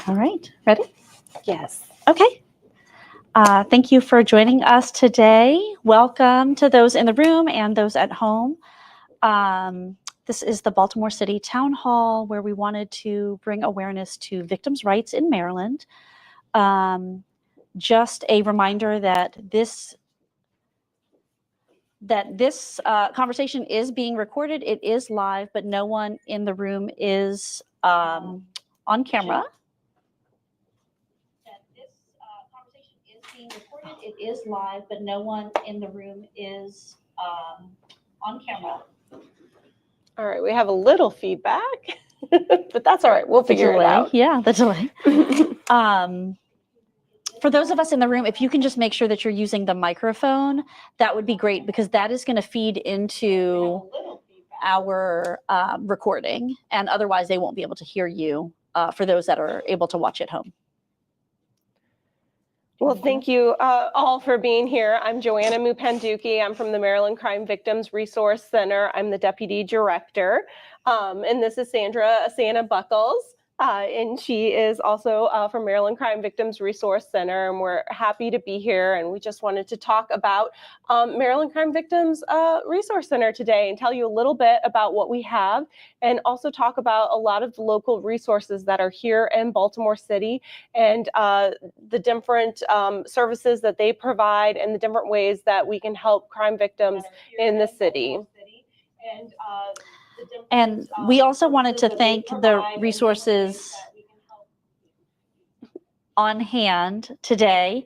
All right, ready? Yes. Okay. Thank you for joining us today. Welcome to those in the room and those at home. This is the Baltimore City Town Hall where we wanted to bring awareness to victims' rights in Maryland. Just a reminder that this conversation is being recorded. It is live, but no one in the room is on camera. That this conversation is being recorded. It is live, but no one in the room is on camera. All right, we have a little feedback, but that's all right. We'll figure it out. Yeah, the delay. For those of us in the room, if you can just make sure that you're using the microphone, that would be great, because that is going to feed into our recording, and otherwise they won't be able to hear you for those that are able to watch at home. Well, thank you all for being here. I'm Joanna Mupanduki. I'm from the Maryland Crime Victims Resource Center. I'm the Deputy Director. And this is Santa Buckles. And she is also from Maryland Crime Victims Resource Center, and we're happy to be here. And we just wanted to talk about Maryland Crime Victims Resource Center today and tell you a little bit about what we have, and also talk about a lot of the local resources that are here in Baltimore City, and the different services that they provide, and the different ways that we can help crime victims in the city. And we also wanted to thank the resources on hand today.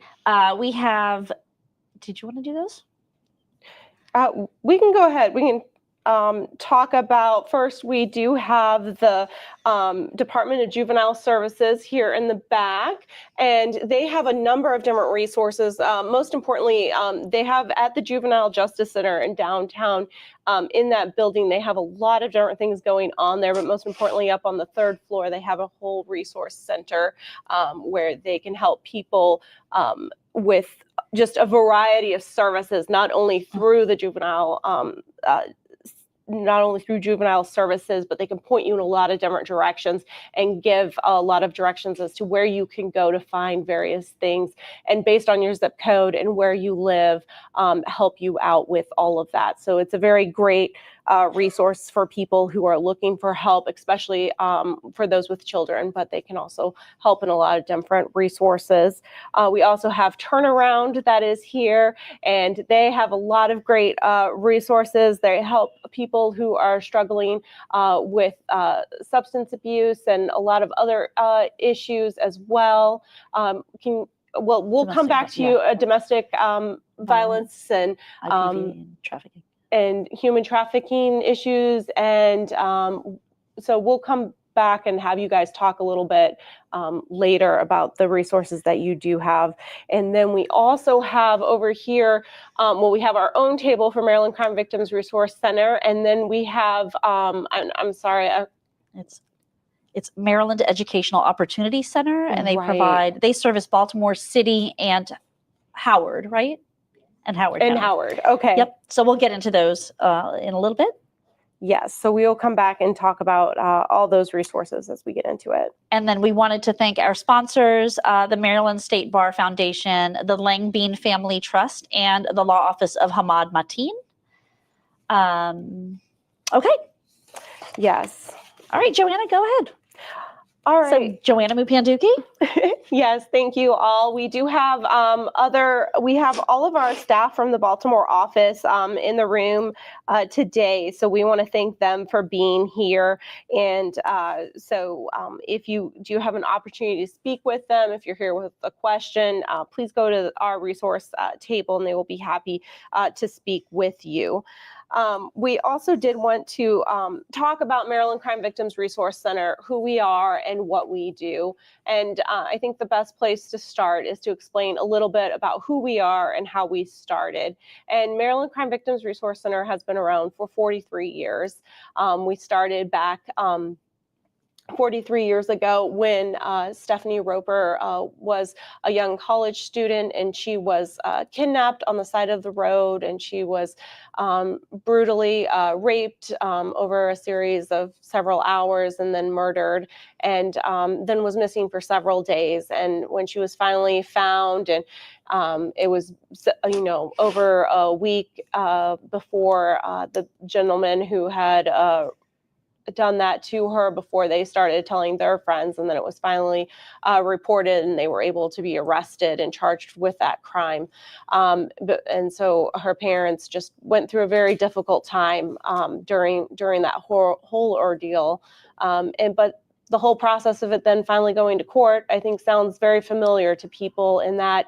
We have, did you want to do those? We can go ahead. We can talk about, first, we do have the Department of Juvenile Services here in the back, and they have a number of different resources. Most importantly, they have at the Juvenile Justice Center in downtown, in that building, they have a lot of different things going on there, but most importantly, up on the third floor, they have a whole resource center where they can help people with just a variety of services, not only through the juvenile services, but they can point you in a lot of different directions and give a lot of directions as to where you can go to find various things, and based on your zip code and where you live, help you out with all of that. So it's a very great resource for people who are looking for help, especially for those with children, but they can also help in a lot of different resources. We also have Turnaround that is here, and they have a lot of great resources. They help people who are struggling with substance abuse and a lot of other issues as well. We'll come back to you, domestic violence and trafficking. And human trafficking issues. And so we'll come back and have you guys talk a little bit later about the resources that you do have. And then we also have over here, we have our own table for Maryland Crime Victims Resource Center. And then we have, I'm sorry. It's Maryland Educational Opportunity Center, and they service Baltimore City and Howard, right? And Howard. Okay. Yep. So we'll get into those in a little bit. Yes. So we will come back and talk about all those resources as we get into it. And then we wanted to thank our sponsors, the Maryland State Bar Foundation, the Langbein Family Trust, and the Law Office of Hamad Mateen. Okay. Yes. All right, Joanna, go ahead. All right. So Joanna Mupanduki. Yes, thank you all. We do have we have all of our staff from the Baltimore office in the room today. So we want to thank them for being here. And so if you do have an opportunity to speak with them, if you're here with a question, please go to our resource table, and they will be happy to speak with you. We also did want to talk about Maryland Crime Victims Resource Center, who we are and what we do. And I think the best place to start is to explain a little bit about who we are and how we started. And Maryland Crime Victims Resource Center has been around for 43 years. We started back 43 years ago when Stephanie Roper was a young college student, and she was kidnapped on the side of the road, and she was brutally raped over a series of several hours and then murdered, and then was missing for several days. And when she was finally found, and it was, over a week before the gentleman who had done that to her, before they started telling their friends, and then it was finally reported, and they were able to be arrested and charged with that crime. And so her parents just went through a very difficult time during that whole ordeal. But the whole process of it then finally going to court, I think, sounds very familiar to people, in that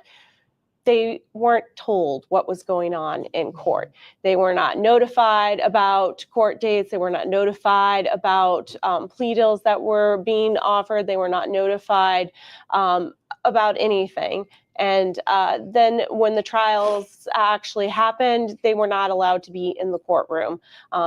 they weren't told what was going on in court. They were not notified about court dates. They were not notified about plea deals that were being offered. They were not notified about anything. And then when the trials actually happened, they were not allowed to be in the courtroom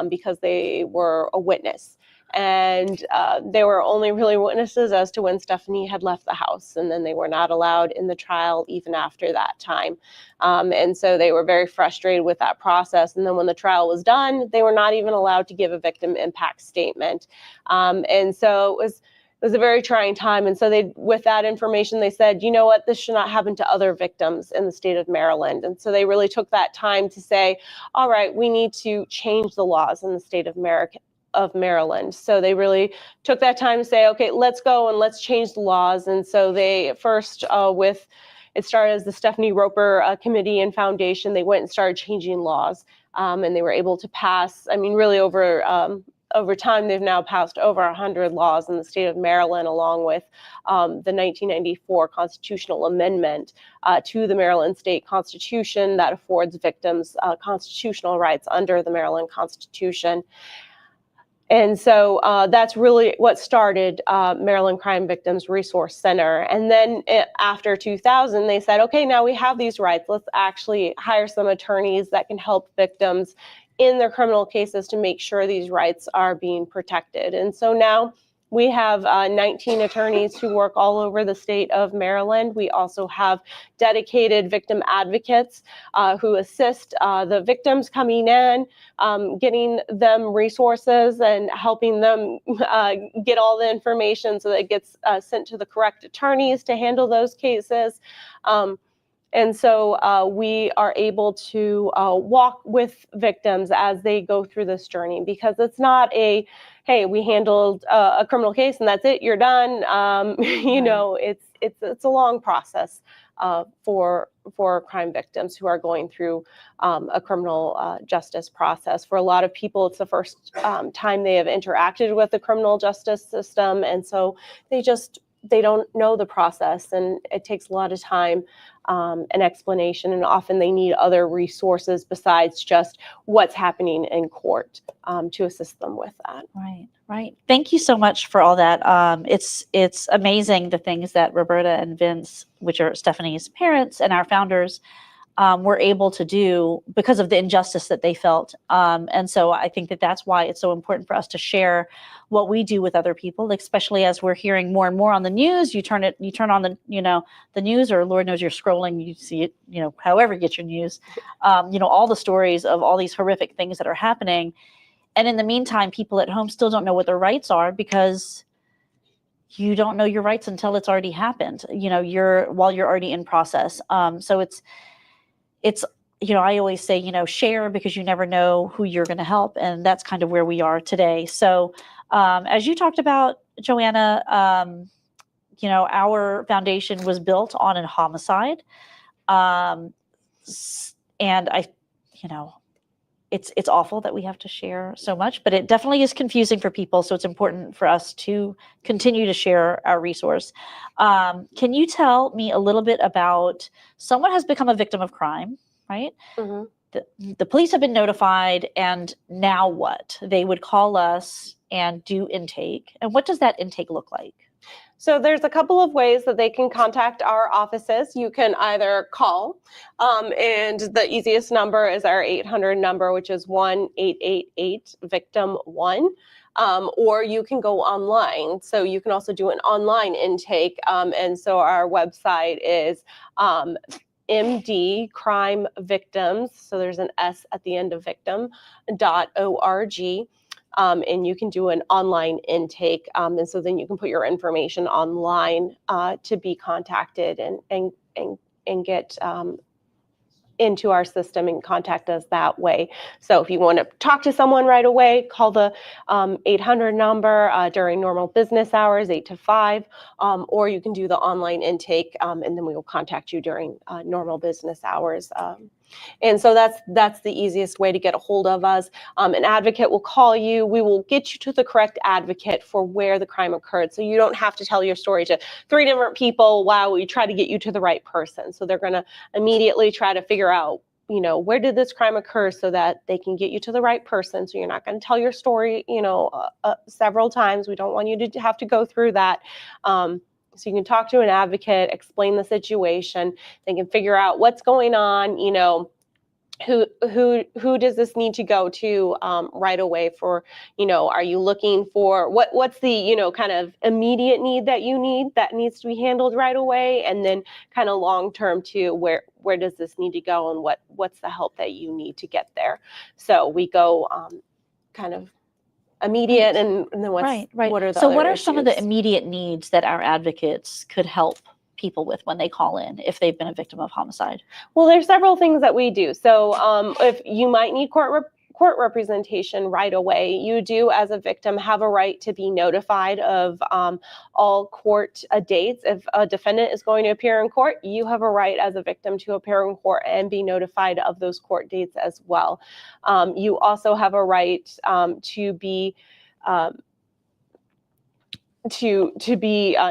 because they were a witness. And they were only really witnesses as to when Stephanie had left the house, and then they were not allowed in the trial even after that time. And so they were very frustrated with that process. And then when the trial was done, they were not even allowed to give a victim impact statement. And so it was a very trying time. And so with that information, they said, you know what, this should not happen to other victims in the state of Maryland. And so they really took that time to say, all right, we need to change the laws in the state of Maryland. So they really took that time to say, okay, let's go and let's change the laws. And so they first, it started as the Stephanie Roper Committee and Foundation. They went and started changing laws, and they were able to pass, really over time, they've now passed over 100 laws in the state of Maryland, along with the 1994 constitutional amendment to the Maryland State Constitution that affords victims constitutional rights under the Maryland Constitution. And so that's really what started Maryland Crime Victims Resource Center. And then after 2000, they said, okay, now we have these rights. Let's actually hire some attorneys that can help victims in their criminal cases to make sure these rights are being protected. And so now we have 19 attorneys who work all over the state of Maryland. We also have dedicated victim advocates who assist the victims coming in, getting them resources and helping them get all the information so that it gets sent to the correct attorneys to handle those cases. And so we are able to walk with victims as they go through this journey, because it's not a, hey, we handled a criminal case and that's it, you're done. It's a long process for crime victims who are going through a criminal justice process. For a lot of people, it's the first time they have interacted with the criminal justice system, and so they don't know the process, and it takes a lot of time and explanation, and often they need other resources besides just what's happening in court to assist them with that. Right. Thank you so much for all that. It's amazing the things that Roberta and Vince, which are Stephanie's parents and our founders, were able to do because of the injustice that they felt. And so I think that's why it's so important for us to share what we do with other people, especially as we're hearing more and more on the news. You turn on the news, or Lord knows you're scrolling, you see it, however you get your news, all the stories of all these horrific things that are happening. And in the meantime, people at home still don't know what their rights are, because you don't know your rights until it's already happened, while you're already in process. So it's, I always say, share, because you never know who you're going to help. And that's kind of where we are today. So as you talked about, Joanna, our foundation was built on a homicide. And it's awful that we have to share so much, but it definitely is confusing for people. So it's important for us to continue to share our resource. Can you tell me a little bit about someone has become a victim of crime, right? Mm-hmm. The police have been notified, and now what? They would call us and do intake. And what does that intake look like? So there's a couple of ways that they can contact our offices. You can either call, and the easiest number is our 800 number, which is 1-888-VICTIM-1. or you can go online. So you can also do an online intake. And so our website is MD Crime Victims, so there's an S at the end of victim.org. And you can do an online intake. And so then you can put your information online to be contacted and get into our system and contact us that way. So if you want to talk to someone right away, call the 800 number during normal business hours, 8 to 5, or you can do the online intake, and then we will contact you during normal business hours. And so that's the easiest way to get a hold of us. An advocate will call you. We will get you to the correct advocate for where the crime occurred. So you don't have to tell your story to 3 different people while we try to get you to the right person. So they're going to immediately try to figure out, where did this crime occur, so that they can get you to the right person. So you're not going to tell your story, several times. We don't want you to have to go through that. So you can talk to an advocate, explain the situation. They can figure out what's going on, who does this need to go to right away for, are you looking for what's the, kind of immediate need that you need that needs to be handled right away, and then kind of long term too, where does this need to go, and what's the help that you need to get there. So we go kind of immediate, Right. and then Right. what are the So other what are some of the issues? immediate needs that our advocates could help people with when they call in if they've been a victim of homicide? Well, there's several things that we do. So if you might need court representation right away, you do, as a victim, have a right to be notified of all court dates. If a defendant is going to appear in court, you have a right as a victim to appear in court and be notified of those court dates as well. You also have a right to be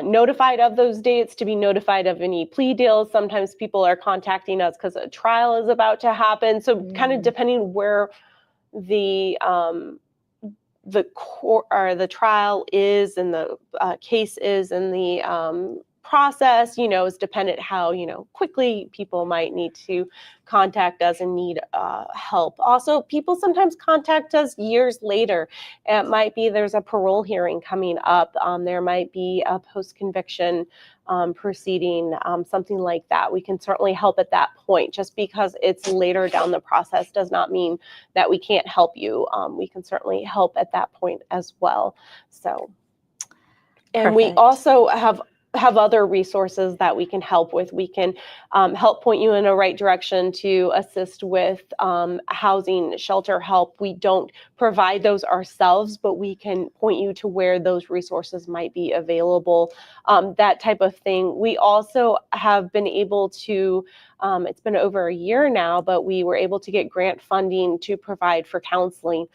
notified of those dates, to be notified of any plea deals. Sometimes people are contacting us because a trial is about to happen. So kind of depending where the court or the trial is, and the case is, and the process, is dependent how, quickly people might need to contact us and need help. Also, people sometimes contact us years later. It might be there's a parole hearing coming up. There might be a post-conviction proceeding, something like that. We can certainly help at that point. Just because it's later down the process does not mean that we can't help you. We can certainly help at that point as well. So, and we Perfect. also have other resources that we can help with. We can help point you in the right direction to assist with housing, shelter help. We don't provide those ourselves, but we can point you to where those resources might be available, that type of thing. We also have been able to, it's been over a year now, but we were able to get grant funding to provide for counseling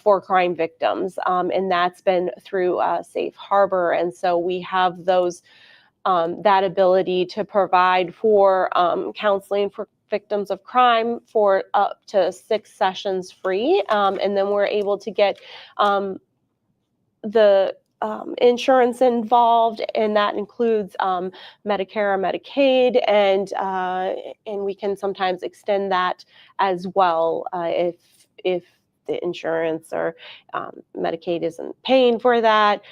for crime victims. And that's been through Safe Harbor. And so we have those, that ability to provide for counseling for victims of crime for up to 6 sessions free. And then we're able to get the insurance involved, and that includes Medicare or Medicaid, and we can sometimes extend that as well if the insurance or Medicaid isn't paying for that.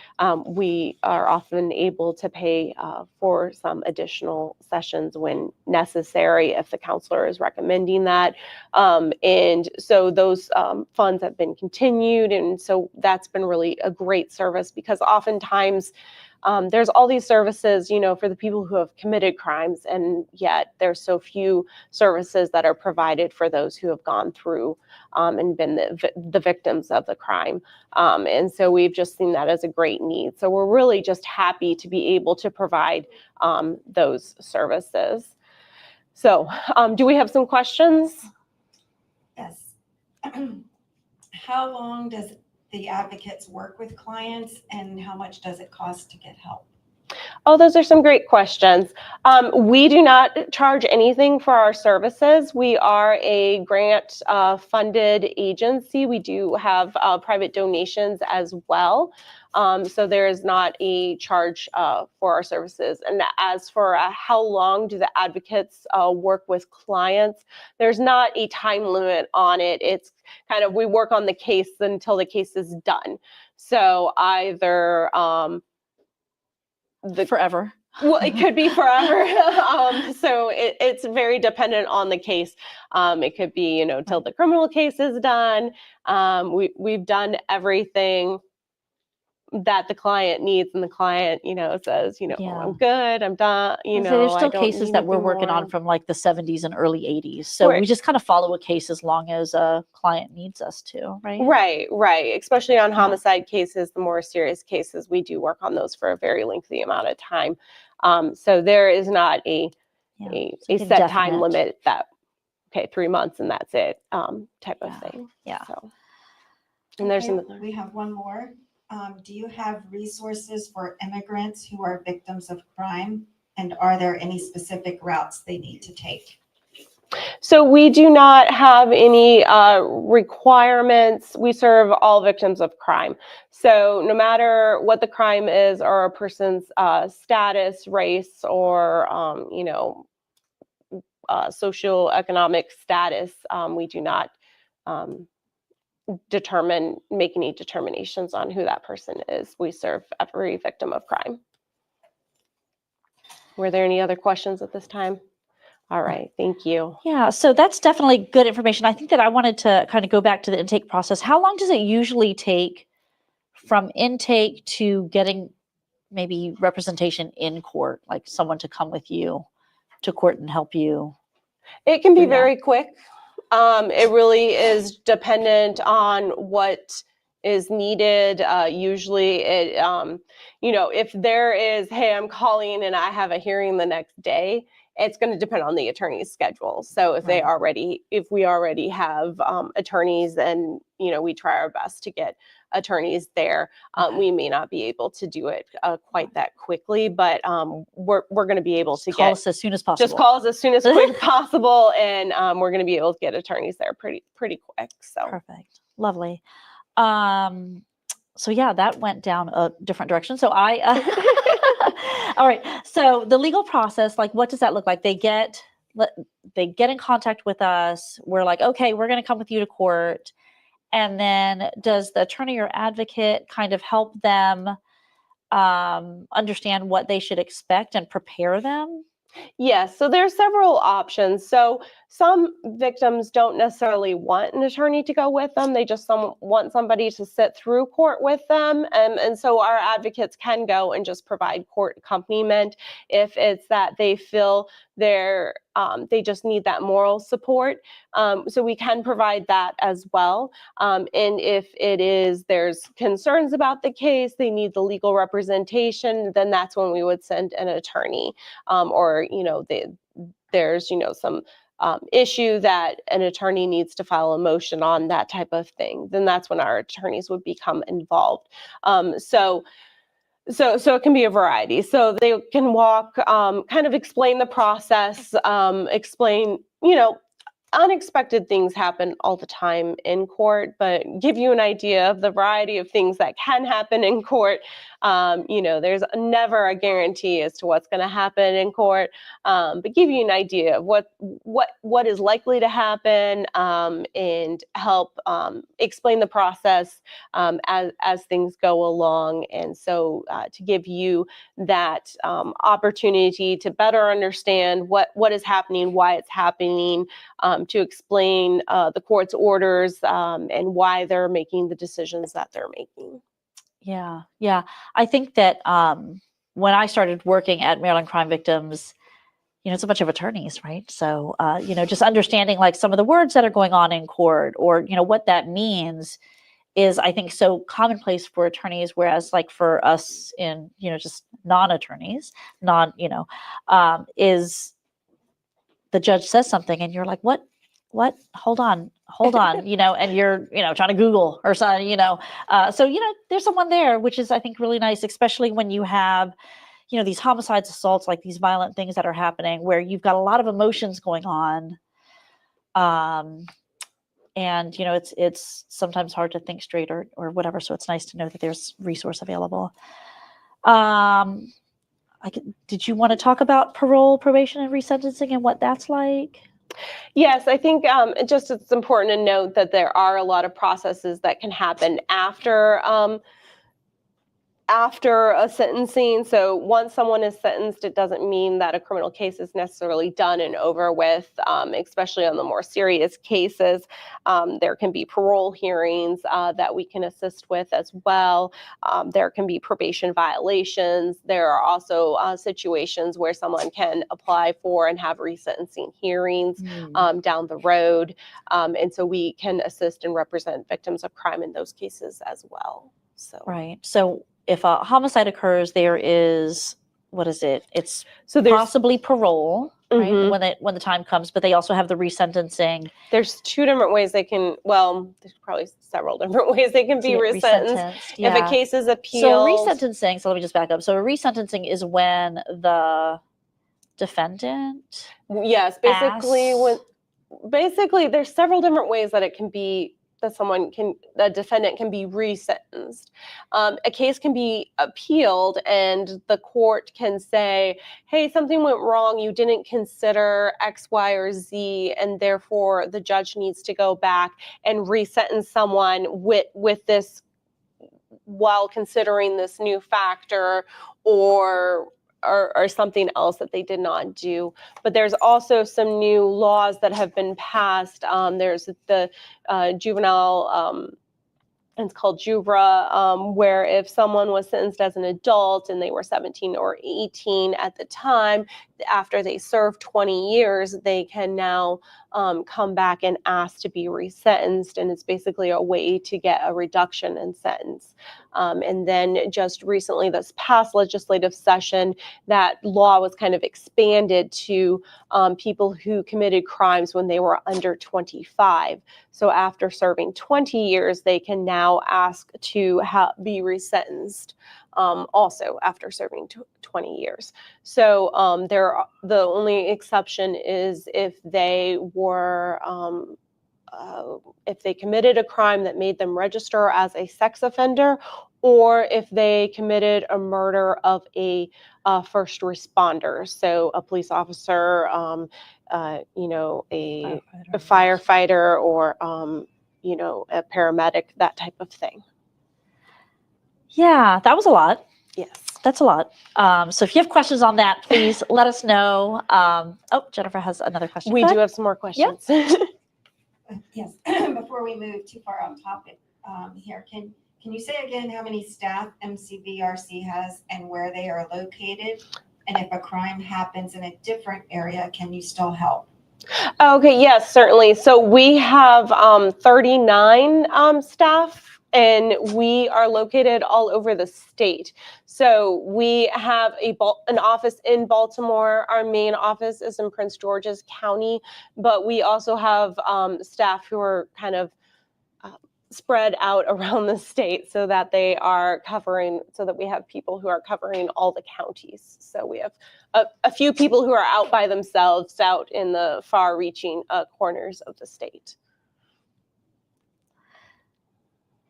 We are often able to pay for some additional sessions when necessary if the counselor is recommending that. And so those funds have been continued. And so that's been really a great service, because oftentimes there's all these services, for the people who have committed crimes, and yet there's so few services that are provided for those who have gone through and been the victims of the crime. And so we've just seen that as a great need. So we're really just happy to be able to provide those services. So do we have some questions? Yes. How long does the advocates work with clients, and how much does it cost to get help? Oh, those are some great questions. We do not charge anything for our services. We are a grant funded agency. We do have private donations as well. So there is not a charge for our services. And as for how long do the advocates work with clients, there's not a time limit on it. It's kind of, we work on the case until the case is done. So either Forever. well, it could be forever. So it's very dependent on the case. It could be, till the criminal case is done. We've done everything that the client needs, and the client, says, Yeah. I'm good, I'm done, There's I still don't cases need that we're anything working on more. from like the 70s and early 80s. So Right. we just kind of follow a case as long as a client needs us to, right? Right. Especially on homicide cases, the more serious cases, we do work on those for a very lengthy amount of time. So there is not a set time limit that, 3 months and that's it, type of thing. Yeah. So, and there's we have one more. Do you have resources for immigrants who are victims of crime? And are there any specific routes they need to take? So we do not have any requirements. We serve all victims of crime. So no matter what the crime is, or a person's status, race, or socioeconomic status, we do not make any determinations on who that person is. We serve every victim of crime. Were there any other questions at this time? All right, thank you. Yeah, so that's definitely good information. I think that I wanted to kind of go back to the intake process. How long does it usually take from intake to getting maybe representation in court, like someone to come with you to court and help you? It can be very quick. It really is dependent on what is needed. Usually it, if there is, hey, I'm calling and I have a hearing the next day, it's going to depend on the attorney's schedule. So if we already have attorneys, and, we try our best to get attorneys there, we may not be able to do it quite that quickly, but we're going to be able to call us as soon as possible. Just call us as soon as quick as possible, and we're going to be able to get attorneys there pretty quick. So perfect, lovely. So yeah, that went down a different direction. So all right. So the legal process, like, what does that look like? They get in contact with us. We're like, okay, we're going to come with you to court. And then does the attorney or advocate kind of help them understand what they should expect and prepare them? Yes, so there are several options. So some victims don't necessarily want an attorney to go with them. They just want somebody to sit through court with them. And so our advocates can go and just provide court accompaniment if it's that they feel they just need that moral support. So we can provide that as well. And if there's concerns about the case, they need the legal representation, then that's when we would send an attorney, or there's some issue that an attorney needs to file a motion on, that type of thing, then that's when our attorneys would become involved. So it can be a variety. So they can walk, kind of explain the process, explain, unexpected things happen all the time in court, but give you an idea of the variety of things that can happen in court. There's never a guarantee as to what's going to happen in court, but give you an idea of what is likely to happen, and help explain the process as things go along. And so to give you that opportunity to better understand what is happening, why it's happening, to explain the court's orders, and why they're making the decisions that they're making. Yeah. I think that when I started working at Maryland Crime Victims, it's a bunch of attorneys, right? So, just understanding like some of the words that are going on in court, or, what that means is, I think, so commonplace for attorneys, whereas like for us in, just non-attorneys, is the judge says something and you're like, what, hold on, and you're, trying to Google or something, so, there's someone there, which is, I think, really nice, especially when you have, these homicides, assaults, like these violent things that are happening where you've got a lot of emotions going on. And, it's sometimes hard to think straight or whatever. So it's nice to know that there's resource available. Did you want to talk about parole, probation, and resentencing and what that's like? Yes, I think it's important to note that there are a lot of processes that can happen after after a sentencing. So once someone is sentenced, it doesn't mean that a criminal case is necessarily done and over with, especially on the more serious cases. There can be parole hearings that we can assist with as well. There can be probation violations. There are also situations where someone can apply for and have resentencing hearings down the road. And so we can assist and represent victims of crime in those cases as well. So. Right. So if a homicide occurs, there is, what is it? It's So there's possibly parole, right? Mhm. When the time comes, but they also have the resentencing. There's two different ways they can, well, there's probably several different ways they can to be get resentenced. If a case is So appealed. resentencing, so let me just back up. So a resentencing is when the defendant Yes, basically asks- basically there's several different ways that it can be that the defendant can be resentenced. A case can be appealed and the court can say, hey, something went wrong, you didn't consider X, Y, or Z, and therefore the judge needs to go back and resentence someone with this while considering this new factor or something else that they did not do. But there's also some new laws that have been passed. There's the juvenile, it's called JUVRA, where if someone was sentenced as an adult and they were 17 or 18 at the time, after they serve 20 years, they can now come back and ask to be resentenced. And it's basically a way to get a reduction in sentence. And then just recently, this past legislative session, that law was kind of expanded to people who committed crimes when they were under 25. So after serving 20 years, they can now ask to be resentenced also after serving 20 years. So the only exception is if they were if they committed a crime that made them register as a sex offender, or if they committed a murder of a first responder, so a police officer, a firefighter, or a paramedic, that type of thing. Yeah, that was a lot. Yes. That's a lot. So if you have questions on that, please let us know. Jennifer has another question. We Go do ahead. have some more questions. Yes, before we move too far off topic here, can you say again how many staff MCVRC has and where they are located? And if a crime happens in a different area, can you still help? Okay, yes, certainly. So we have 39 staff, and we are located all over the state. So we have an office in Baltimore. Our main office is in Prince George's County, but we also have staff who are kind of spread out around the state so that we have people who are covering all the counties. So we have a few people who are out by themselves out in the far-reaching corners of the state.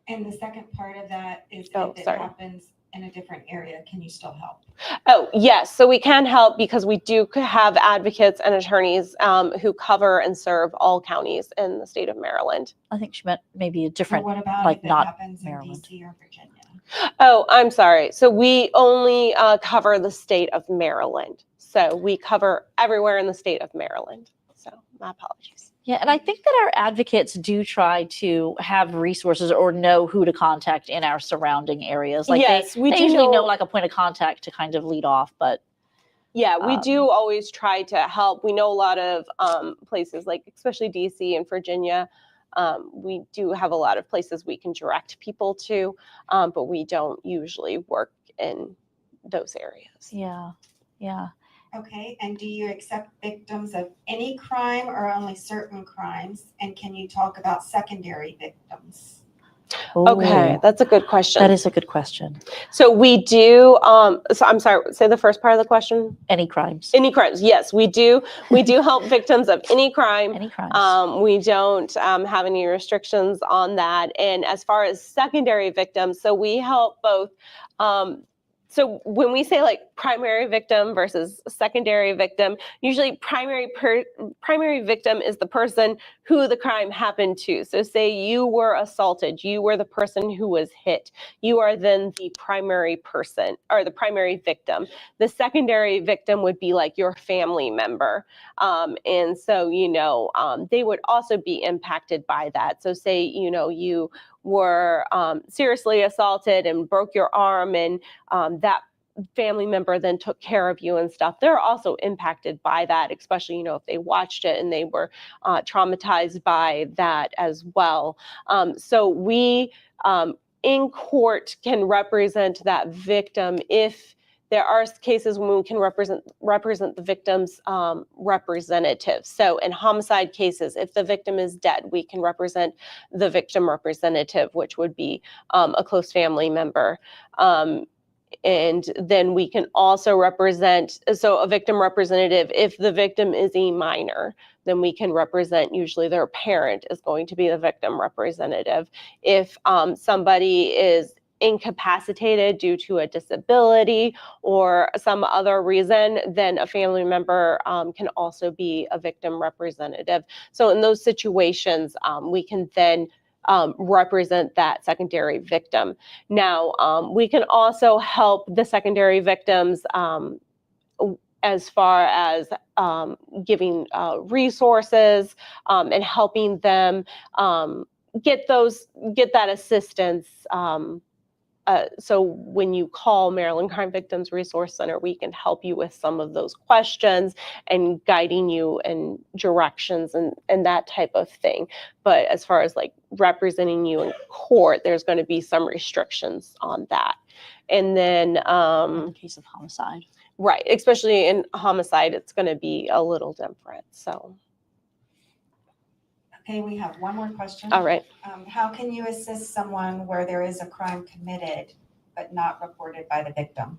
And the second part of that is if it happens in a different area, can you still help? Oh, yes. So we can help because we do have advocates and attorneys who cover and serve all counties in the state of Maryland. I think she meant maybe a different, what about like if it not happens Maryland. in DC or Virginia? Oh, I'm sorry. So we only cover the state of Maryland. So we cover everywhere in the state of Maryland. So my apologies. Yeah, and I think that our advocates do try to have resources or know who to contact in our surrounding areas. Like yes, they usually know like a point of contact to kind of lead off, but yeah, we do always try to help. We know a lot of places like especially DC and Virginia. We do have a lot of places we can direct people to, but we don't usually work in those areas. Yeah, yeah. Okay, and do you accept victims of any crime or only certain crimes? And can you talk about secondary victims? Okay, Ooh, that's a good question. That is a good question. So we do, so I'm sorry, say the first part of the question. Any crimes. Any crimes, yes, we do. We do help victims of any crime. Any crimes. We don't have any restrictions on that. And as far as secondary victims, so we help both So when we say like primary victim versus secondary victim, usually primary victim is the person who the crime happened to. So say you were assaulted, you were the person who was hit. You are then the primary person or the primary victim. The secondary victim would be like your family member. And so, they would also be impacted by that. So say, you were seriously assaulted and broke your arm, and that family member then took care of you and stuff. They're also impacted by that, especially, if they watched it and they were traumatized by that as well. So we in court can represent that victim if there are cases when we can represent the victim's representative. So in homicide cases, if the victim is dead, we can represent the victim representative, which would be a close family member. And then we can also represent, so a victim representative, if the victim is a minor, then we can represent, usually their parent is going to be the victim representative. If somebody is incapacitated due to a disability or some other reason, then a family member can also be a victim representative. So in those situations, we can then represent that secondary victim. Now, we can also help the secondary victims as far as giving resources and helping them get that assistance. So when you call Maryland Crime Victims Resource Center, we can help you with some of those questions and guiding you in directions and that type of thing. But as far as like representing you in court, there's going to be some restrictions on that. And then in case of homicide. Right, especially in homicide, it's going to be a little different. So. Okay, we have one more question. All right. How can you assist someone where there is a crime committed but not reported by the victim?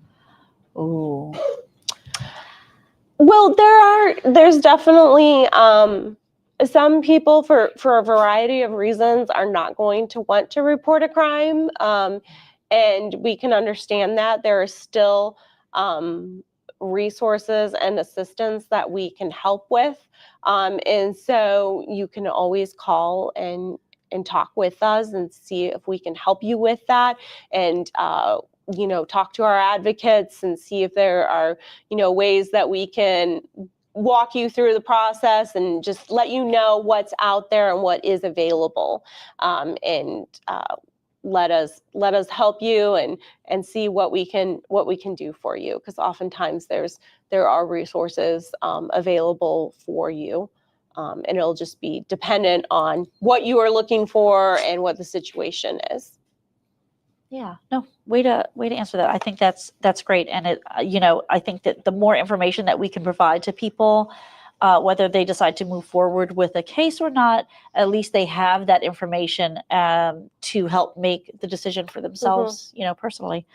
Ooh. Well, there's definitely some people for a variety of reasons are not going to want to report a crime, and we can understand that. There are still resources and assistance that we can help with. And so you can always call and talk with us and see if we can help you with that, and talk to our advocates and see if there are ways that we can walk you through the process and just let you know what's out there and what is available, and let us help you and see what we can do for you, because oftentimes there are resources available for you, and it'll just be dependent on what you are looking for and what the situation is. Yeah, no, way to answer that. I think that's great. And it, I think that the more information that we can provide to people, whether they decide to move forward with a case or not, at least they have that information to help make the decision for themselves, personally.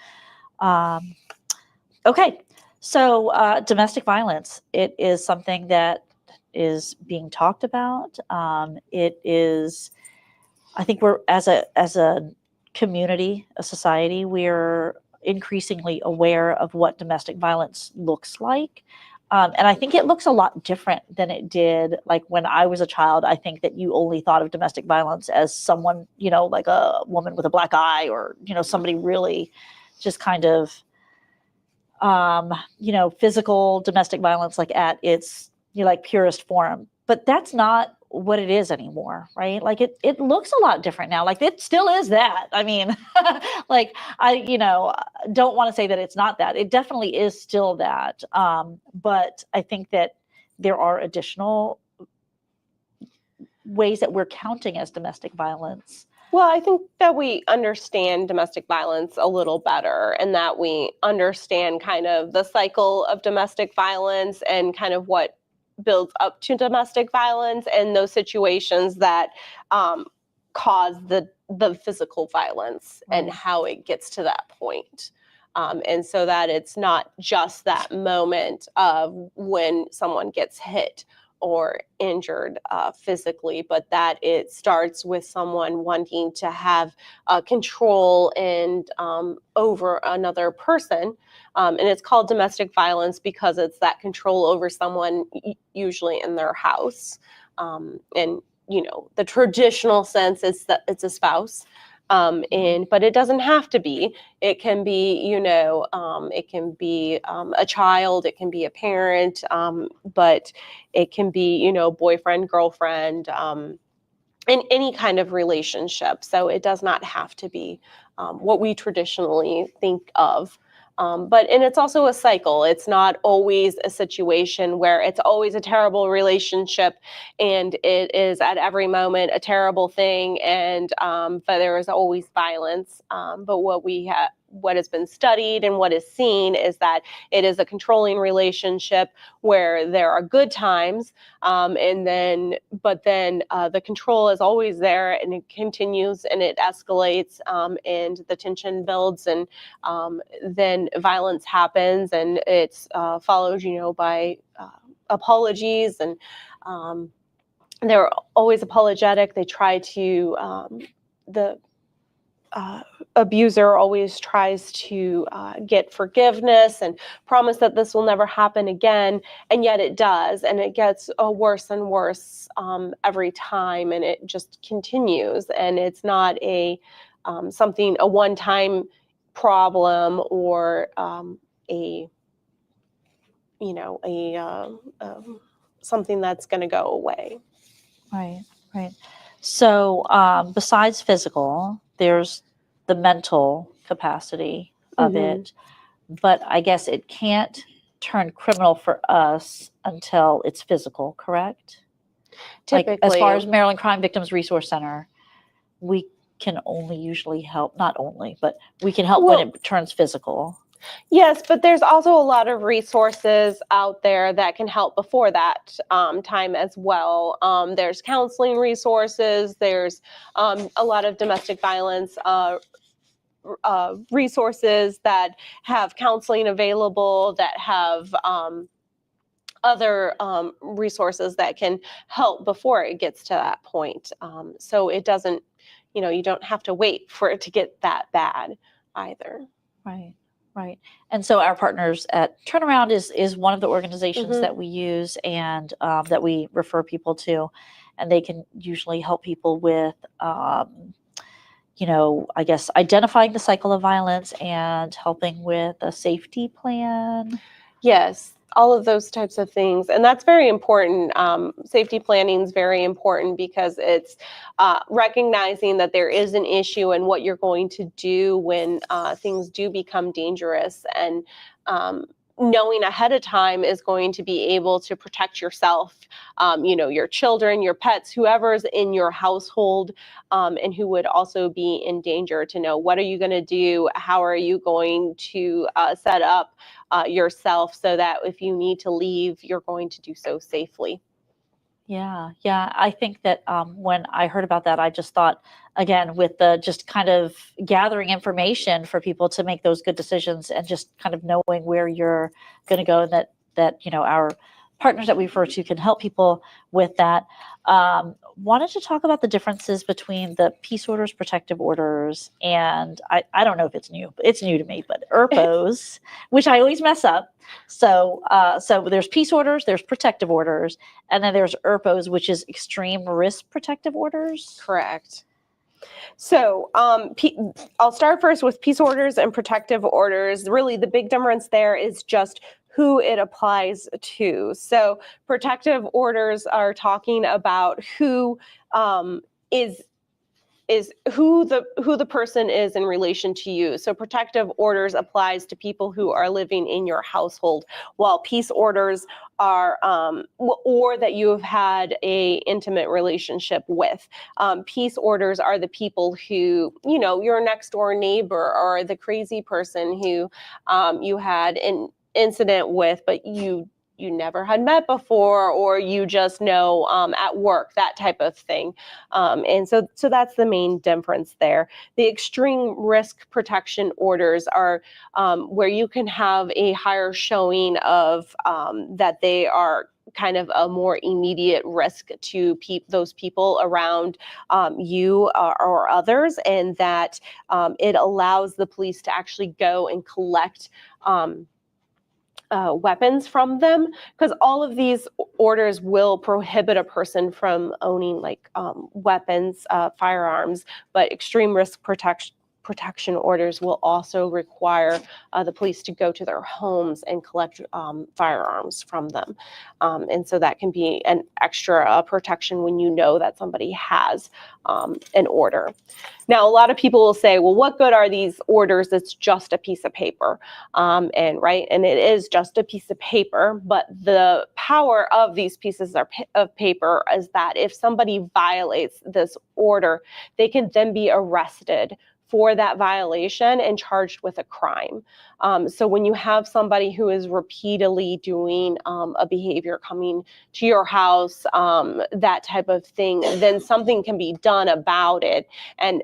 Okay, so domestic violence, it is something that is being talked about. It is, I think we're as a community, a society, we're increasingly aware of what domestic violence looks like. And I think it looks a lot different than it did like when I was a child. I think that you only thought of domestic violence as someone, like a woman with a black eye, or, somebody really just kind of, physical domestic violence, like at its, purest form. But that's not what it is anymore, right? Like it looks a lot different now. Like it still is that. I mean, like I, don't want to say that it's not that. It definitely is still that. But I think that there are additional ways that we're counting as domestic violence. Well, I think that we understand domestic violence a little better, and that we understand kind of the cycle of domestic violence and kind of what builds up to domestic violence and those situations that cause the physical violence and how it gets to that point. And so that it's not just that moment of when someone gets hit or injured physically, but that it starts with someone wanting to have control and over another person. And it's called domestic violence because it's that control over someone, usually in their house. And, the traditional sense is that it's a spouse. But it doesn't have to be. It can be, it can be a child, it can be a parent, but it can be, boyfriend, girlfriend, in any kind of relationship. So it does not have to be what we traditionally think of. And it's also a cycle. It's not always a situation where it's always a terrible relationship and it is at every moment a terrible thing. But there is always violence. But what has been studied and what is seen is that it is a controlling relationship where there are good times, but then the control is always there, and it continues and it escalates, and the tension builds, and then violence happens, and it's followed, by apologies, and they're always apologetic. They try to the abuser always tries to get forgiveness and promise that this will never happen again, and yet it does, and it gets worse and worse every time, and it just continues, and it's not a one-time problem or something that's going to go away. Right. So besides physical, there's the mental capacity of it, but I guess it can't turn criminal for us until it's physical, correct? Typically, as far as Maryland Crime Victims Resource Center, we can only usually help, not only, but we can help when it turns physical. Yes, but there's also a lot of resources out there that can help before that time as well. There's counseling resources. There's a lot of domestic violence resources that have counseling available, that have other resources that can help before it gets to that point. So it doesn't, you don't have to wait for it to get that bad either. Right. And so our partners at Turnaround is one of the organizations that we use and that we refer people to, and they can usually help people with, I guess, identifying the cycle of violence and helping with a safety plan. Yes, all of those types of things. And that's very important. Safety planning is very important because it's recognizing that there is an issue and what you're going to do when things do become dangerous. And knowing ahead of time is going to be able to protect yourself, your children, your pets, whoever's in your household, and who would also be in danger, to know what are you going to do? How are you going to set up yourself so that if you need to leave, you're going to do so safely. Yeah. I think that when I heard about that, I just thought, again, with the just kind of gathering information for people to make those good decisions and just kind of knowing where you're going to go, and that our partners that we refer to can help people with that. Wanted to talk about the differences between the peace orders, protective orders, and I don't know if it's new, but it's new to me, but ERPOs, which I always mess up. So there's peace orders, there's protective orders, and then there's ERPOs, which is extreme risk protective orders. Correct. So I'll start first with peace orders and protective orders. Really, the big difference there is just who it applies to. So protective orders are talking about who is who the person is in relation to you. So protective orders applies to people who are living in your household, while peace orders are or that you have had a intimate relationship with. Peace orders are the people who, your next door neighbor or the crazy person who you had an incident with, but you never had met before, or you just know at work, that type of thing. And so that's the main difference there. The extreme risk protection orders are where you can have a higher showing of that they are kind of a more immediate risk to those people around you or others, and that it allows the police to actually go and collect weapons from them, because all of these orders will prohibit a person from owning like weapons, firearms, but extreme risk protection orders will also require the police to go to their homes and collect firearms from them. And so that can be an extra protection when you know that somebody has an order. Now, a lot of people will say, well, what good are these orders? It's just a piece of paper. And it is just a piece of paper, but the power of these pieces of paper is that if somebody violates this order, they can then be arrested for that violation and charged with a crime. So when you have somebody who is repeatedly doing a behavior, coming to your house, that type of thing, then something can be done about it, and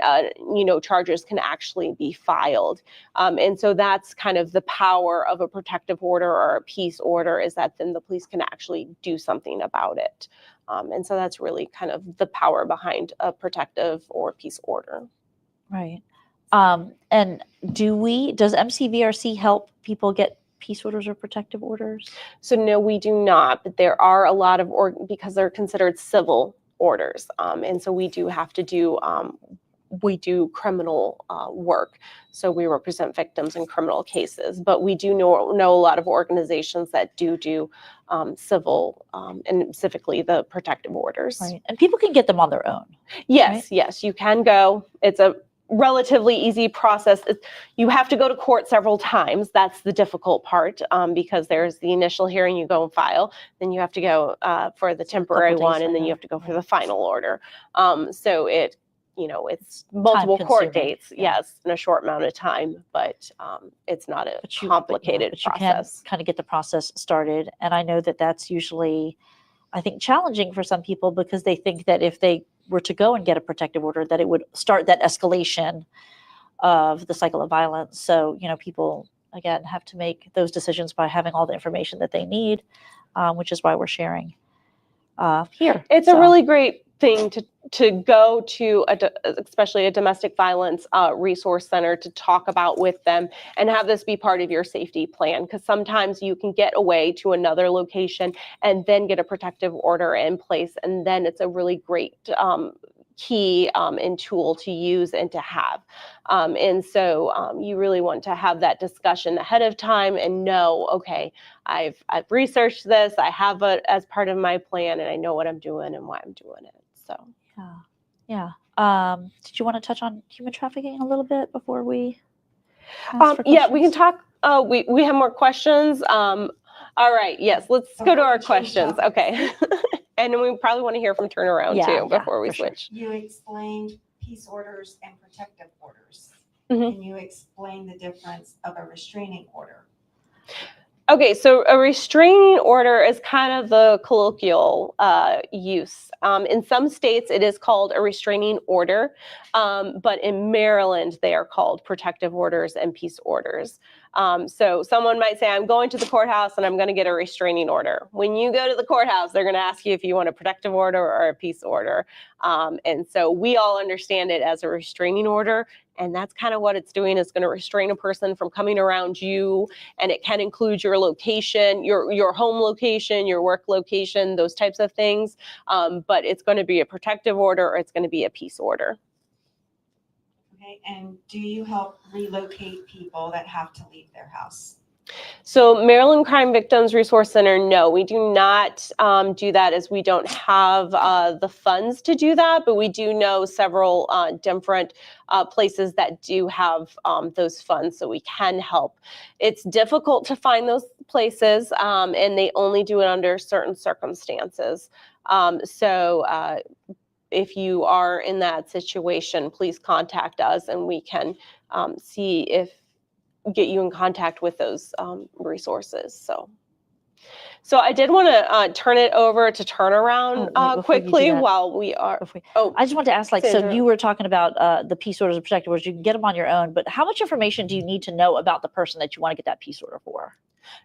charges can actually be filed. And so that's kind of the power of a protective order or a peace order, is that then the police can actually do something about it. And so that's really kind of the power behind a protective or peace order. Right. And does MCVRC help people get peace orders or protective orders? So no, we do not, but there are a lot of, because they're considered civil orders. And so we do have to do, we do criminal work. So we represent victims in criminal cases, but we do know a lot of organizations that do civil, and specifically the protective orders. Right. And people can get them on their own. Yes, right? Yes, you can go. It's a relatively easy process. You have to go to court several times. That's the difficult part, because there's the initial hearing, you go and file, then you have to go for the temporary one, and then you have to go for the final order. So it's multiple court dates, yes, in a short amount of time, but it's not a complicated process. You can kind of get the process started. And I know that that's usually, I think, challenging for some people, because they think that if they were to go and get a protective order, that it would start that escalation of the cycle of violence. So, people, again, have to make those decisions by having all the information that they need, which is why we're sharing here. It's a really great thing to go to, especially a domestic violence resource center, to talk about with them and have this be part of your safety plan, because sometimes you can get away to another location and then get a protective order in place, and then it's a really great key and tool to use and to have. And so you really want to have that discussion ahead of time and know, okay, I've researched this, I have it as part of my plan, and I know what I'm doing and why I'm doing it. So yeah. Did you want to touch on human trafficking a little bit before we yeah, we can talk. We have more questions. All right, yes, let's go to our questions. Okay. And then we probably want to hear from Turnaround too before we switch. You explained peace orders and protective orders. Mm-hmm. Can you explain the difference of a restraining order? Okay, so a restraining order is kind of the colloquial use. In some states, it is called a restraining order, but in Maryland, they are called protective orders and peace orders. So someone might say, I'm going to the courthouse and I'm going to get a restraining order. When you go to the courthouse, they're going to ask you if you want a protective order or a peace order. And so we all understand it as a restraining order. And that's kind of what it's doing. It's going to restrain a person from coming around you. And it can include your location, your home location, your work location, those types of things. But it's going to be a protective order or it's going to be a peace order. Okay, and do you help relocate people that have to leave their house? So Maryland Crime Victims Resource Center, no, we do not do that, as we don't have the funds to do that, but we do know several different places that do have those funds, so we can help. It's difficult to find those places, and they only do it under certain circumstances. So if you are in that situation, please contact us and we can get you in contact with those resources. So I did want to turn it over to Turnaround quickly while we are. I just wanted to ask, Sandra, so you were talking about the peace orders and protective orders. You can get them on your own, but how much information do you need to know about the person that you want to get that peace order for?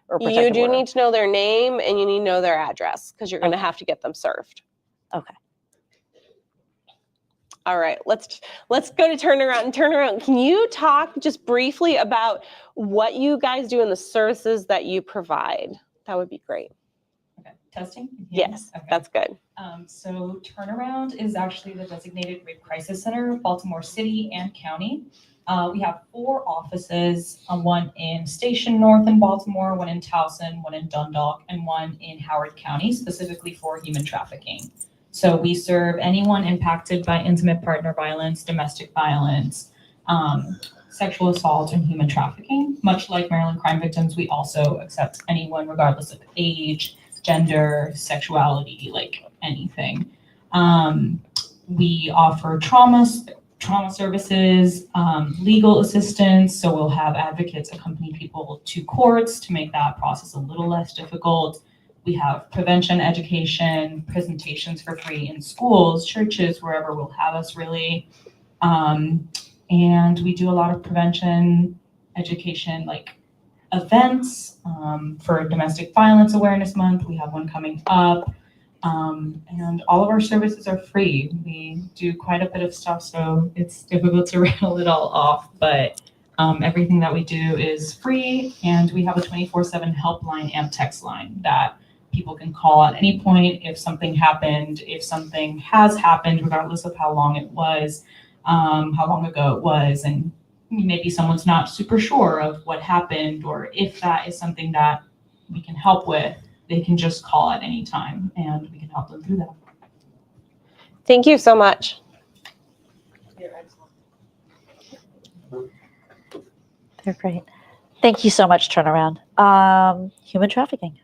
or You protective do order? need to know their name and you need to know their address because you're going to Okay. have to get them served. Okay. All right, let's go to turnaround. Turnaround, can you talk just briefly about what you guys do and the services that you provide? That would be great. Okay. Testing? Can you hear me? Yes, Okay. that's good. So Turnaround is actually the designated rape crisis center, Baltimore City and County. We have 4 offices, one in Station North in Baltimore, one in Towson, one in Dundalk, and one in Howard County, specifically for human trafficking. So we serve anyone impacted by intimate partner violence, domestic violence, sexual assault, and human trafficking. Much like Maryland crime victims, we also accept anyone regardless of age, gender, sexuality, like anything. We offer trauma services, legal assistance. So we'll have advocates accompany people to courts to make that process a little less difficult. We have prevention education, presentations for free in schools, churches, wherever will have us really. And we do a lot of prevention education, like events for Domestic Violence Awareness Month. We have one coming up. And all of our services are free. We do quite a bit of stuff, so it's difficult to rattle it all off, but everything that we do is free, and we have a 24/7 helpline and text line that people can call at any point if something happened, if something has happened, regardless of how long it was, how long ago it was, and maybe someone's not super sure of what happened, or if that is something that we can help with, they can just call at any time and we can help them through that. Thank you so much. They're great. Thank you so much, Turnaround. Human trafficking.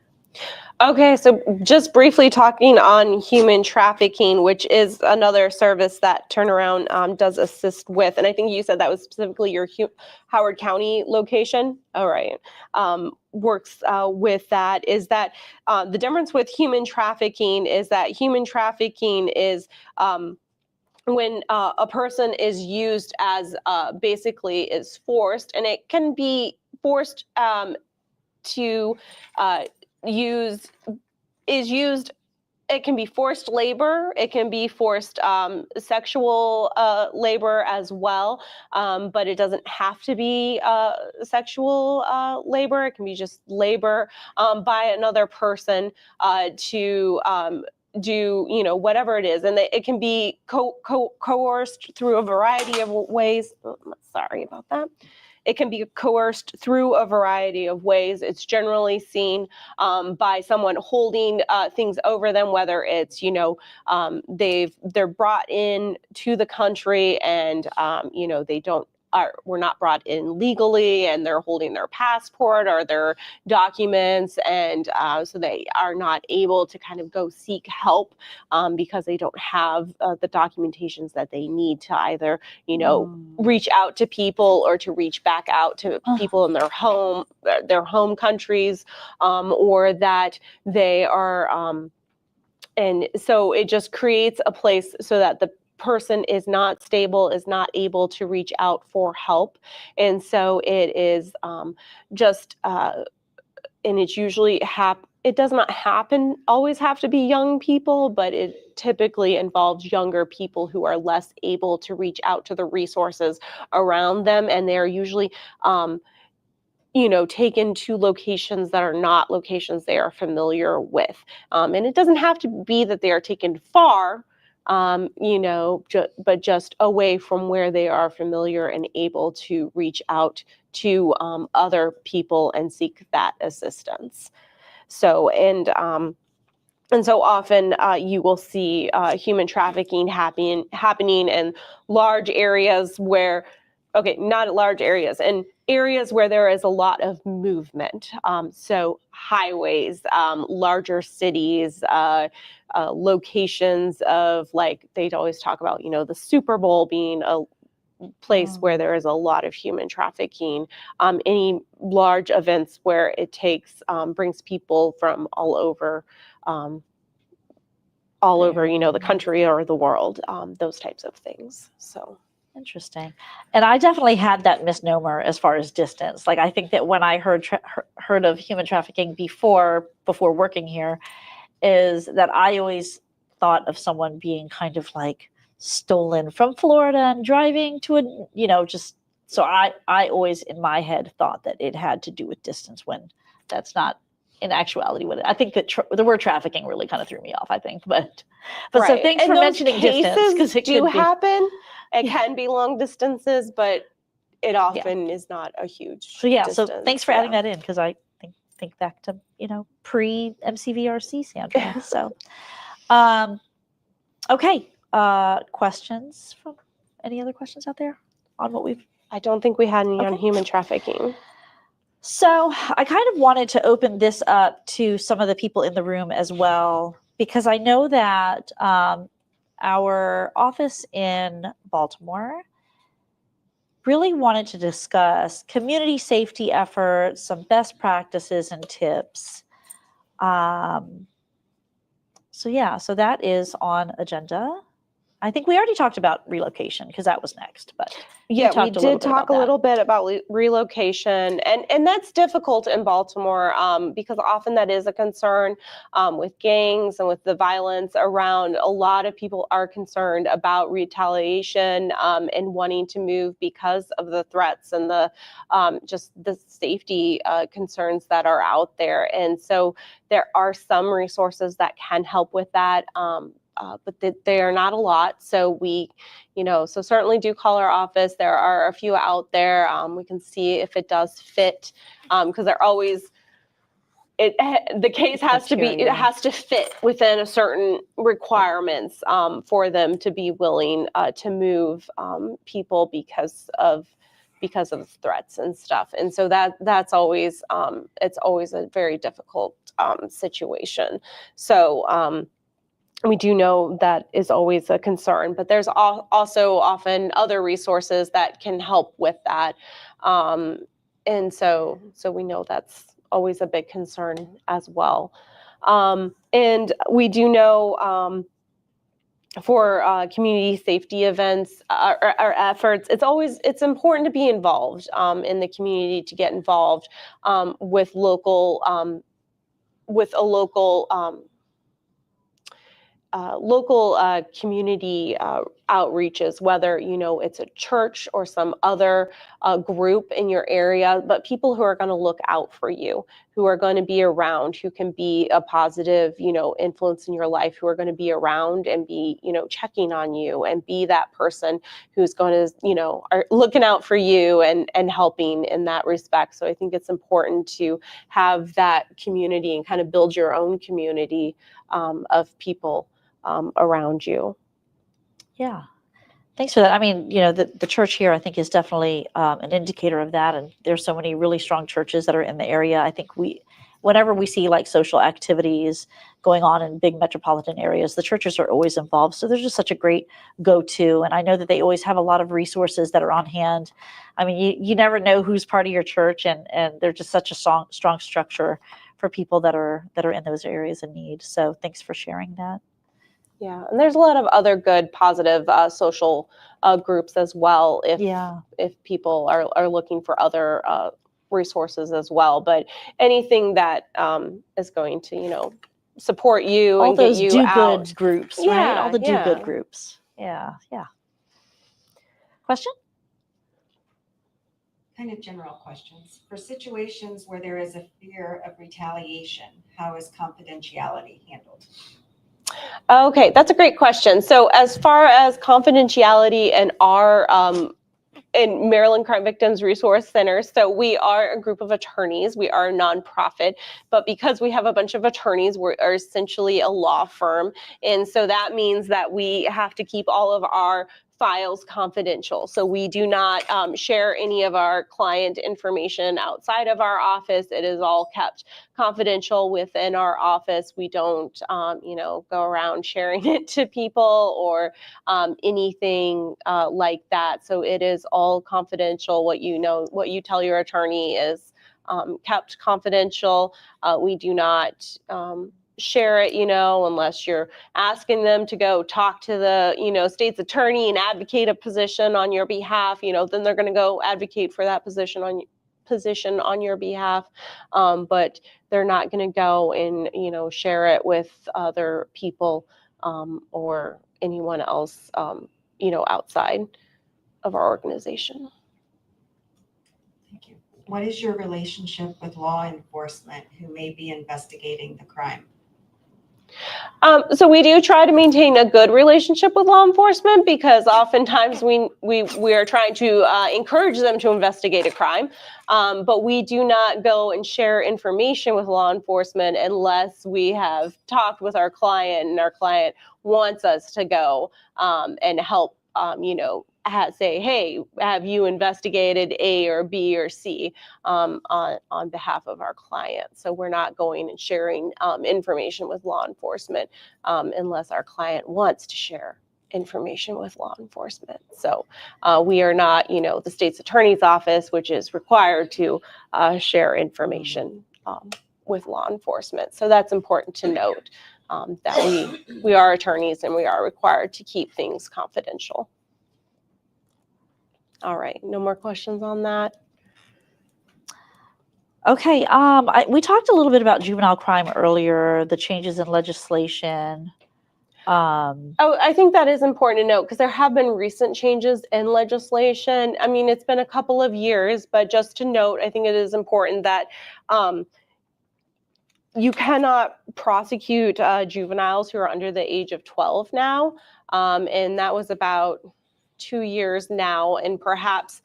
Okay, so just briefly talking on human trafficking, which is another service that Turnaround does assist with. And I think you said that was specifically your Howard County location. All right. Works with that is that the difference with human trafficking is that human trafficking is when a person is used as basically is forced, and it can be forced to used. It can be forced labor. It can be forced sexual labor as well, but it doesn't have to be sexual labor. It can be just labor by another person to do whatever it is, and it can be coerced through a variety of ways. Sorry about that. It can be coerced through a variety of ways. It's generally seen by someone holding things over them, whether it's, they're brought in to the country and, were not brought in legally, and they're holding their passport or their documents, and so they are not able to kind of go seek help because they don't have the documentations that they need to either, reach out to people or to reach back out to people in their home countries, or that they are, and so it just creates a place so that the person is not stable, is not able to reach out for help. And so it is just, and it's usually it does not always have to be young people, but it typically involves younger people who are less able to reach out to the resources around them. And they're usually, taken to locations that are not locations they are familiar with. And it doesn't have to be that they are taken far, but just away from where they are familiar and able to reach out to other people and seek that assistance. So, and so often you will see human trafficking happening in large areas where, not large areas, and areas where there is a lot of movement. So highways, larger cities, locations of, like, they'd always talk about, the Super Bowl being a place where there is a lot of human trafficking, any large events where it brings people from all over, the country or the world, those types of things. So. Interesting. And I definitely had that misnomer as far as distance. Like I think that when I heard of human trafficking before working here, is that I always thought of someone being kind of like stolen from Florida and driving to a, just so I always in my head thought that it had to do with distance when that's not in actuality what I think that the word trafficking really kind of threw me off, I think. But so Right. thanks And for those mentioning distance because cases it do could be. happen. It Yeah. can be long distances, but it often is not a huge So yeah, distance. so thanks for adding that in because I think back to pre MCVRC, Sandra. So okay, questions from any other questions out there on what we've. I don't think we had any on Okay. human trafficking. So I kind of wanted to open this up to some of the people in the room as well, because I know that our office in Baltimore really wanted to discuss community safety efforts, some best practices and tips. So that is on agenda. I think we already talked about relocation because that was next, but Yeah, we talked a little did bit talk about a that. little bit about relocation, and that's difficult in Baltimore because often that is a concern with gangs and with the violence around. A lot of people are concerned about retaliation and wanting to move because of the threats and the just the safety concerns that are out there. And so there are some resources that can help with that. But they are not a lot. So we, so certainly do call our office. There are a few out there. We can see if it does fit, because they're always, the case has to be, it has to fit within a certain requirements for them to be willing to move people because of threats and stuff. And so that's always, it's always a very difficult situation. So, we do know that is always a concern, but there's also often other resources that can help with that. And so we know that's always a big concern as well. And we do know for community safety events, our efforts, it's important to be involved in the community, to get involved with a local community outreaches, whether it's a church or some other group in your area, but people who are going to look out for you, who are going to be around, who can be a positive influence in your life, who are going to be around and be checking on you and be that person who's going to are looking out for you and helping in that respect. So I think it's important to have that community and kind of build your own community of people around you. Yeah. Thanks for that. I mean, the church here, I think, is definitely an indicator of that. And there's so many really strong churches that are in the area. I think whenever we see like social activities going on in big metropolitan areas, the churches are always involved. So they're just such a great go-to. And I know that they always have a lot of resources that are on hand. I mean, you never know who's part of your church, and they're just such a strong structure for people that are in those areas in need. So thanks for sharing that. Yeah, and there's a lot of other good, positive social groups as well. If people are looking for other resources as well, but anything that is going to support you all and those get you out. do-good groups, right? All the do-good groups. Yeah. Question? Kind of general questions. For situations where there is a fear of retaliation, how is confidentiality handled? Okay, that's a great question. So as far as confidentiality and our in Maryland Crime Victims Resource Center. So we are a group of attorneys. We are a nonprofit, but because we have a bunch of attorneys, we are essentially a law firm. And so that means that we have to keep all of our files confidential. So we do not share any of our client information outside of our office. It is all kept confidential within our office. We don't, go around sharing it to people or anything like that. So it is all confidential. What you tell your attorney is kept confidential. We do not share it, unless you're asking them to go talk to the, state's attorney and advocate a position on your behalf, then they're going to go advocate for that position on your behalf. But they're not going to go and, share it with other people or anyone else, outside of our organization. Thank you. What is your relationship with law enforcement who may be investigating the crime? So we do try to maintain a good relationship with law enforcement, because oftentimes we are trying to encourage them to investigate a crime, but we do not go and share information with law enforcement unless we have talked with our client and our client wants us to go and help, say, hey, have you investigated A or B or C on behalf of our client. So we're not going and sharing information with law enforcement unless our client wants to share information with law enforcement. So we are not, the state's attorney's office, which is required to share information with law enforcement. So that's important to note, that we are attorneys and we are required to keep things confidential. All right, no more questions on that? Okay, we talked a little bit about juvenile crime earlier, the changes in legislation. I think that is important to note, because there have been recent changes in legislation. I mean, it's been a couple of years, but just to note, I think it is important that you cannot prosecute juveniles who are under the age of 12 now, and that was about 2 years now, and perhaps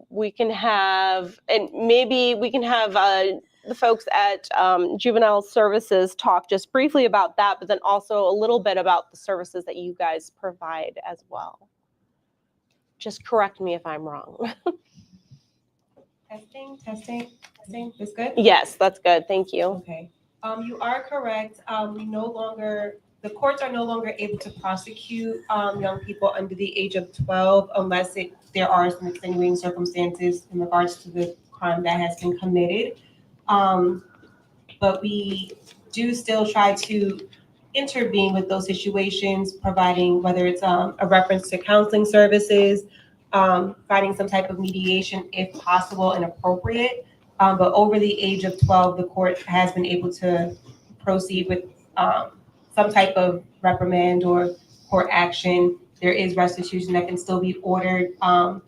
we can have, and maybe we can have the folks at Juvenile Services talk just briefly about that, but then also a little bit about the services that you guys provide as well. Just correct me if I'm wrong. Testing. That's good? Yes, that's good. Thank you. Okay. You are correct. The courts are no longer able to prosecute young people under the age of 12 unless there are some extenuating circumstances in regards to the crime that has been committed. But we do still try to intervene with those situations, providing whether it's a reference to counseling services, finding some type of mediation if possible and appropriate. But over the age of 12, the court has been able to proceed with some type of reprimand or court action. There is restitution that can still be ordered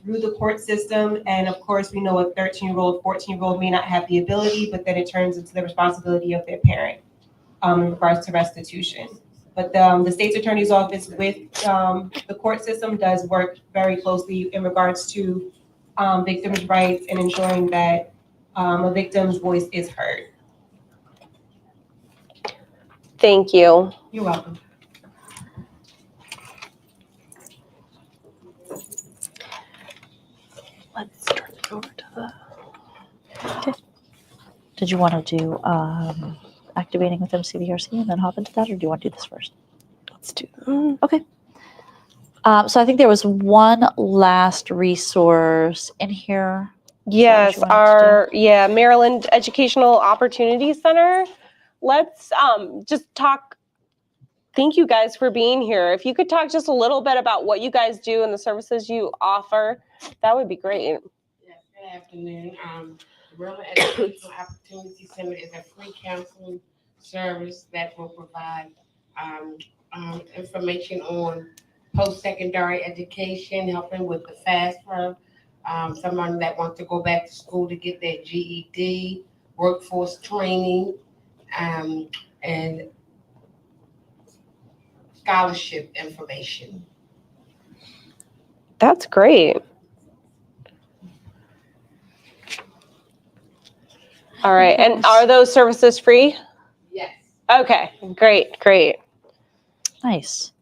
through the court system. And of course, we know a 13-year-old, 14-year-old may not have the ability, but then it turns into the responsibility of their parent in regards to restitution. But the state's attorney's office with the court system does work very closely in regards to victims' rights and ensuring that a victim's voice is heard. Thank you. You're welcome. Let's turn it over to the... Okay. Did you want to do activating with MCVRC and then hop into that, or do you want to do this first? Let's do that. Okay. So I think there was one last resource in here. Yes, what you wanted to Maryland Educational Opportunity Center. Let's just talk. Thank you guys for being here. If you could talk just a little bit about what you guys do and the services you offer, that would be great. Yes, good afternoon. The Maryland Educational Opportunity Center is a free counseling service that will provide information on post-secondary education, helping with the FAFSA, someone that wants to go back to school to get their GED, workforce training, and scholarship information. That's great. All right, and are those services free? Yes. Okay, great. Nice.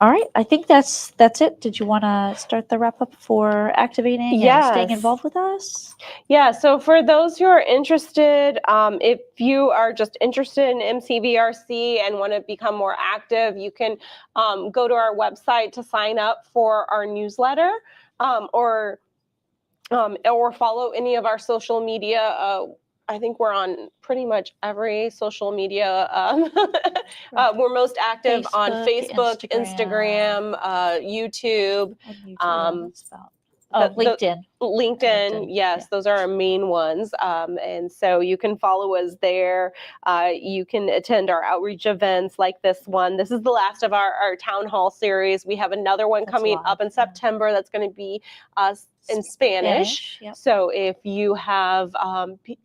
All right, I think that's it. Did you want to start the wrap up for activating and staying Yes. involved with us? Yeah, so for those who are interested, if you are just interested in MCVRC and want to become more active, you can go to our website to sign up for our newsletter, or follow any of our social media I think we're on pretty much every social media. We're most active on Facebook, Instagram, YouTube. And YouTube, that's about. the- LinkedIn. LinkedIn, yes, yeah. those are our main ones. And so you can follow us there. You can attend our outreach events like this one. This is the last of our town hall series. We have another one That's coming live, up in yeah. September that's going to be in Spanish. Yep. So if you have,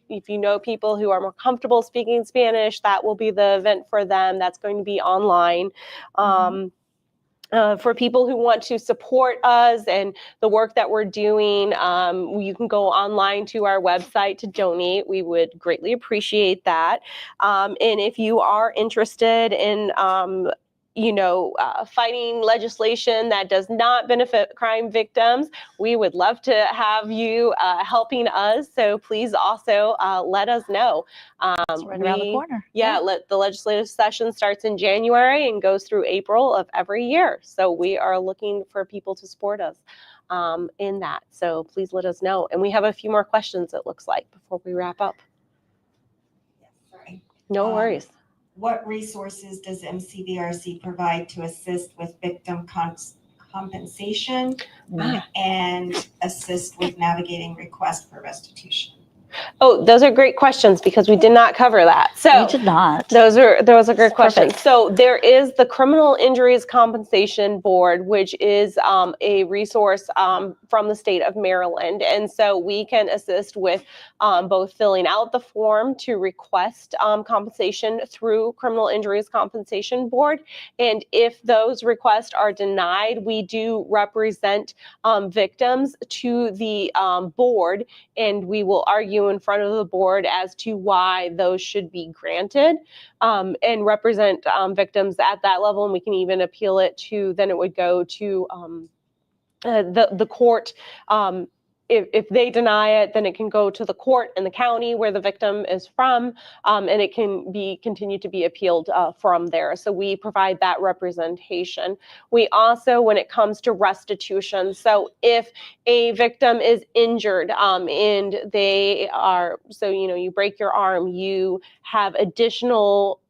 if you know people who are more comfortable speaking Spanish, that will be the event for them. That's going to be online. For people who want to support us and the work that we're doing, you can go online to our website to donate. We would greatly appreciate that. And if you are interested in fighting legislation that does not benefit crime victims, we would love to have you helping us. So please also let us know. It's right around the corner. Yeah, the legislative session starts in January and goes through April of every year. So we are looking for people to support us in that. So please let us know. And we have a few more questions, it looks like, before we wrap up. Yes, sorry. No worries. What resources does MCVRC provide to assist with victim compensation and assist with navigating requests for restitution? Oh, those are great questions because we did not cover that. So We did not. Those are great questions. Perfect. So there is the Criminal Injuries Compensation Board, which is a resource from the state of Maryland. And so we can assist with both filling out the form to request compensation through Criminal Injuries Compensation Board. And if those requests are denied, we do represent victims to the board, and we will argue in front of the board as to why those should be granted, and represent victims at that level. And we can even appeal it to, then it would go to the court. If they deny it, then it can go to the court in the county where the victim is from, and it can continue to be appealed from there. So we provide that representation. We also, when it comes to restitution, so if a victim is injured and they are, so you break your arm, you have additional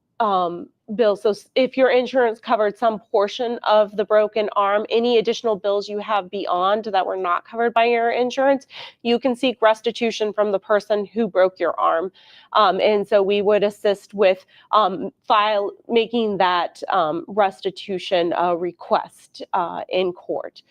bills. So if your insurance covered some portion of the broken arm, any additional bills you have beyond that were not covered by your insurance, you can seek restitution from the person who broke your arm. And so we would assist with making that restitution request in court.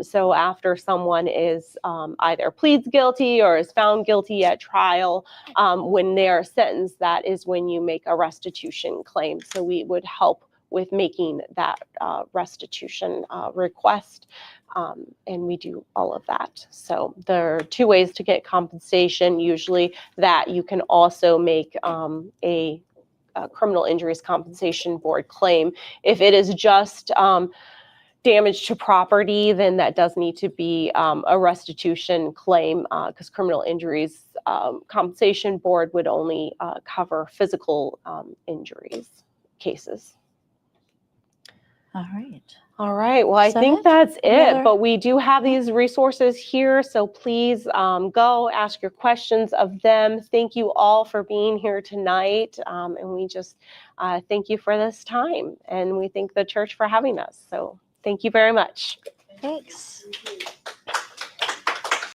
So after someone is either pleads guilty or is found guilty at trial, when they are sentenced, that is when you make a restitution claim. So we would help with making that restitution request, and we do all of that. So there are two ways to get compensation. Usually that you can also make a Criminal Injuries Compensation Board claim. If it is just damage to property, then that does need to be a restitution claim, because Criminal Injuries Compensation Board would only cover physical injuries cases. All right. All right. Well, I Is that think it? that's Any it. other- But we do have these resources here, so please go ask your questions of them. Thank you all for being here tonight, and we just thank you for this time, and we thank the church for having us. So thank you very much. Thanks.